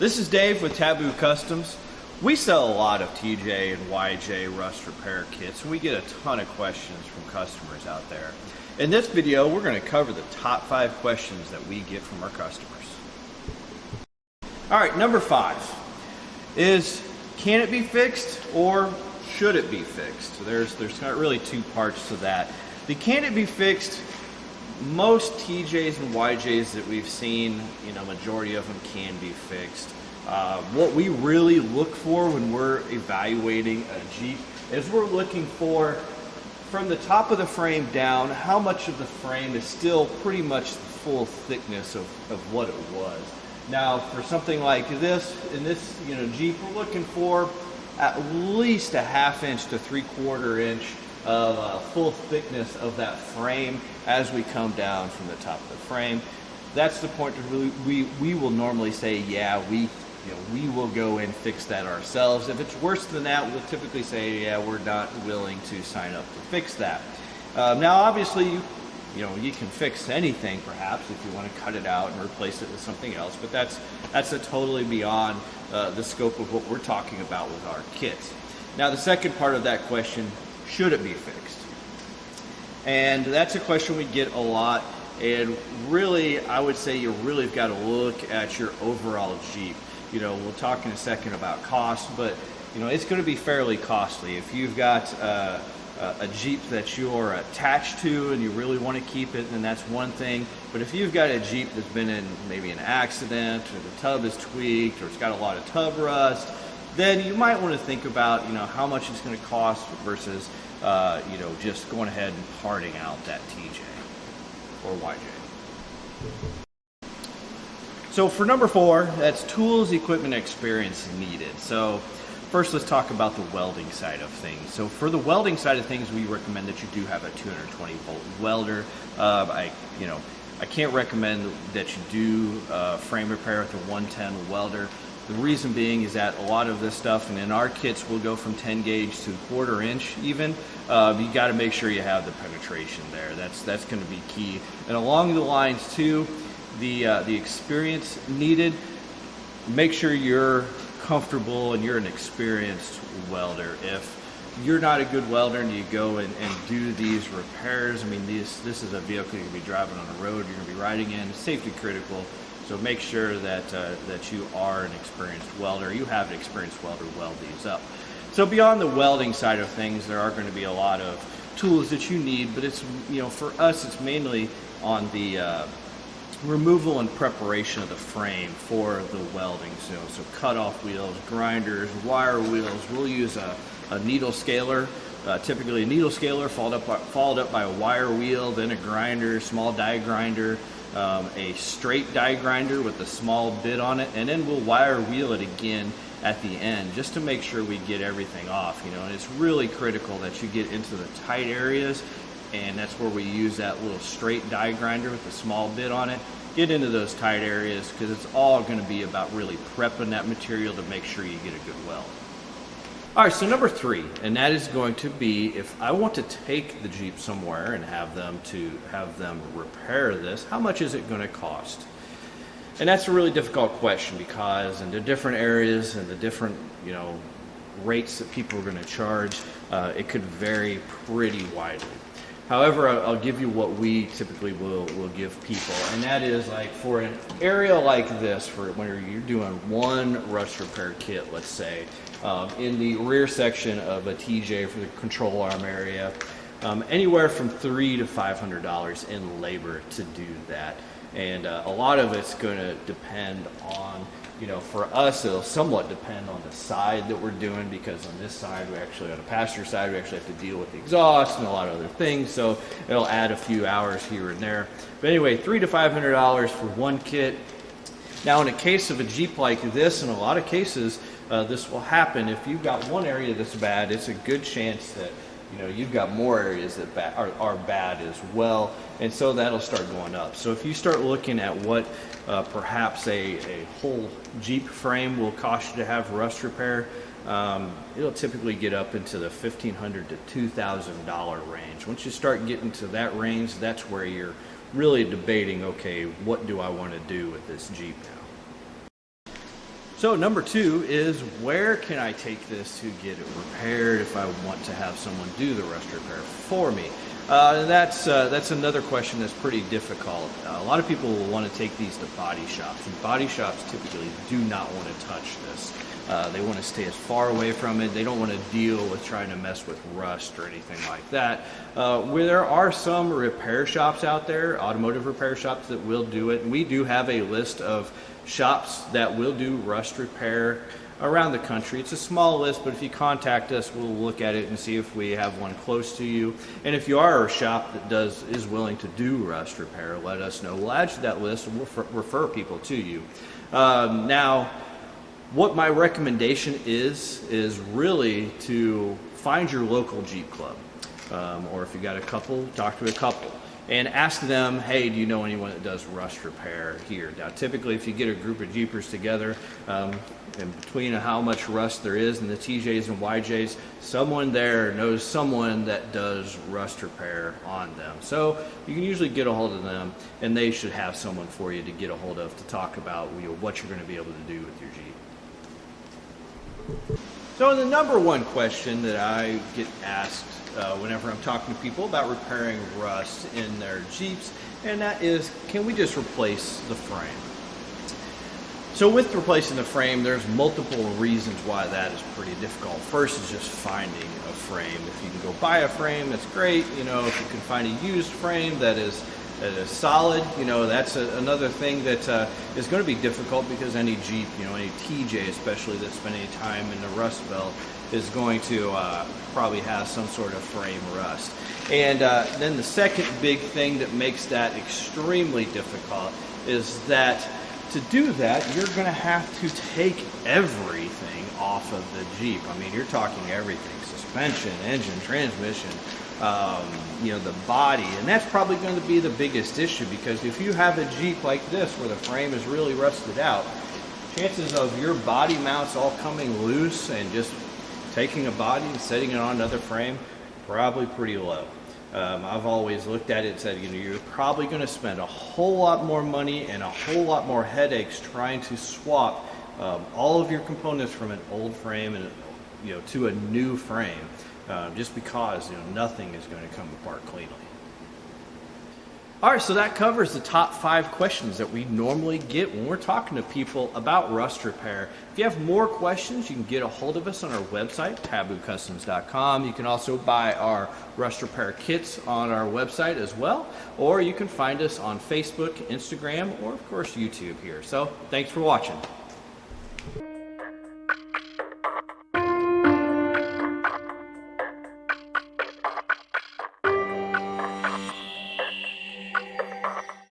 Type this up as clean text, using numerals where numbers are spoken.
This is Dave with Taboo Customs. We sell a lot of TJ and YJ rust repair kits, and we get a ton of questions from customers out there. In this video, we're going to cover the top 5 questions that we get from our customers. All right, number 5 is, can it be fixed or should it be fixed? There's not really 2 parts to that. The can it be fixed, most TJs and YJs that we've seen, majority of them can be fixed. What we really look for when we're evaluating a Jeep is we're looking for, from the top of the frame down, how much of the frame is still pretty much the full thickness of what it was. Now, for something like this, in this Jeep, we're looking for at least a 1/2 inch to 3/4 inch of full thickness of that frame as we come down from the top of the frame. That's the point that we will normally say, yeah, we will go and fix that ourselves. If it's worse than that, we'll typically say, yeah, we're not willing to sign up to fix that. Now, obviously, you can fix anything perhaps if you want to cut it out and replace it with something else, but that's a totally beyond the scope of what we're talking about with our kits. Now, the second part of that question, should it be fixed? And that's a question we get a lot, and really, I would say you really have got to look at your overall Jeep. We'll talk in a second about cost, but it's going to be fairly costly. If you've got a Jeep that you're attached to and you really want to keep it, then that's one thing. But if you've got a Jeep that's been in maybe an accident, or the tub is tweaked, or it's got a lot of tub rust, then you might want to think about how much it's going to cost versus just going ahead and parting out that TJ or YJ. So for number 4, that's tools, equipment, experience needed. So first, let's talk about the welding side of things. So for the welding side of things, we recommend that you do have a 220 volt welder. I can't recommend that you do frame repair with a 110 welder. The reason being is that a lot of this stuff, and in our kits, will go from 10 gauge to 1/4 inch even. You got to make sure you have the penetration there. That's going to be key. And along the lines too, the experience needed. Make sure you're comfortable and you're an experienced welder. If you're not a good welder and you go and do these repairs, this is a vehicle you're going to be driving on the road, you're going to be riding in, safety critical. So make sure that you are an experienced welder. You have an experienced welder weld these up. So beyond the welding side of things, there are going to be a lot of tools that you need, but it's for us, it's mainly on the removal and preparation of the frame for the welding. So cut-off wheels, grinders, wire wheels. We'll use a needle scaler. Typically a needle scaler followed up by a wire wheel, then a grinder, small die grinder, a straight die grinder with a small bit on it, and then we'll wire wheel it again at the end just to make sure we get everything off. And it's really critical that you get into the tight areas, and that's where we use that little straight die grinder with a small bit on it. Get into those tight areas because it's all going to be about really prepping that material to make sure you get a good weld. All right, so number 3, and that is going to be, if I want to take the Jeep somewhere and have them repair this, how much is it going to cost? And that's a really difficult question because in the different areas and the different rates that people are going to charge, it could vary pretty widely. However, I'll give you what we typically will give people, and that is like for an area like this, for when you're doing one rust repair kit, let's say, in the rear section of a TJ for the control arm area, anywhere from $300 to $500 in labor to do that. And a lot of it's going to depend on, for us, it'll somewhat depend on the side that we're doing, because on this side, on the passenger side, we actually have to deal with the exhaust and a lot of other things, so it'll add a few hours here and there. But anyway, $300 to $500 for one kit. Now, in a case of a Jeep like this, in a lot of cases, this will happen. If you've got one area that's bad, it's a good chance that you've got more areas that are bad as well, and so that'll start going up. So if you start looking at what perhaps a whole Jeep frame will cost you to have rust repair, it'll typically get up into the $1,500 to $2,000 range. Once you start getting to that range, that's where you're really debating, okay, what do I want to do with this Jeep now? So number 2 is, where can I take this to get it repaired if I want to have someone do the rust repair for me? That's another question that's pretty difficult. A lot of people will want to take these to body shops, and body shops typically do not want to touch this. They want to stay as far away from it. They don't want to deal with trying to mess with rust or anything like that. Where there are some repair shops out there, automotive repair shops, that will do it. And we do have a list of shops that will do rust repair around the country. It's a small list, but if you contact us, we'll look at it and see if we have one close to you. And if you are a shop that is willing to do rust repair, let us know. We'll add you to that list and we'll refer people to you. Now, what my recommendation is really to find your local Jeep club. Or if you got a couple, talk to a couple and ask them, hey, do you know anyone that does rust repair here? Now, typically, if you get a group of Jeepers together, and between how much rust there is in the TJs and YJs, someone there knows someone that does rust repair on them. So you can usually get a hold of them, and they should have someone for you to get a hold of to talk about what you're going to be able to do with your Jeep. So the number one question that I get asked whenever I'm talking to people about repairing rust in their Jeeps, and that is, can we just replace the frame? So with replacing the frame, there's multiple reasons why that is pretty difficult. First is just finding a frame. If you can go buy a frame, that's great. If you can find a used frame that is solid, that's another thing that is going to be difficult, because any Jeep, any TJ especially that's spent any time in the Rust Belt is going to probably have some sort of frame rust. And then the second big thing that makes that extremely difficult is that to do that, you're going to have to take everything off of the Jeep. I mean, you're talking everything: suspension, engine, transmission, the body. And that's probably going to be the biggest issue, because if you have a Jeep like this where the frame is really rusted out, chances of your body mounts all coming loose and just taking a body and setting it on another frame, probably pretty low. I've always looked at it and said, you're probably going to spend a whole lot more money and a whole lot more headaches trying to swap all of your components from an old frame and to a new frame, just because nothing is going to come apart cleanly. All right, so that covers the top 5 questions that we normally get when we're talking to people about rust repair. If you have more questions, you can get a hold of us on our website, taboocustoms.com. You can also buy our rust repair kits on our website as well, or you can find us on Facebook, Instagram, or of course YouTube here. So thanks for watching.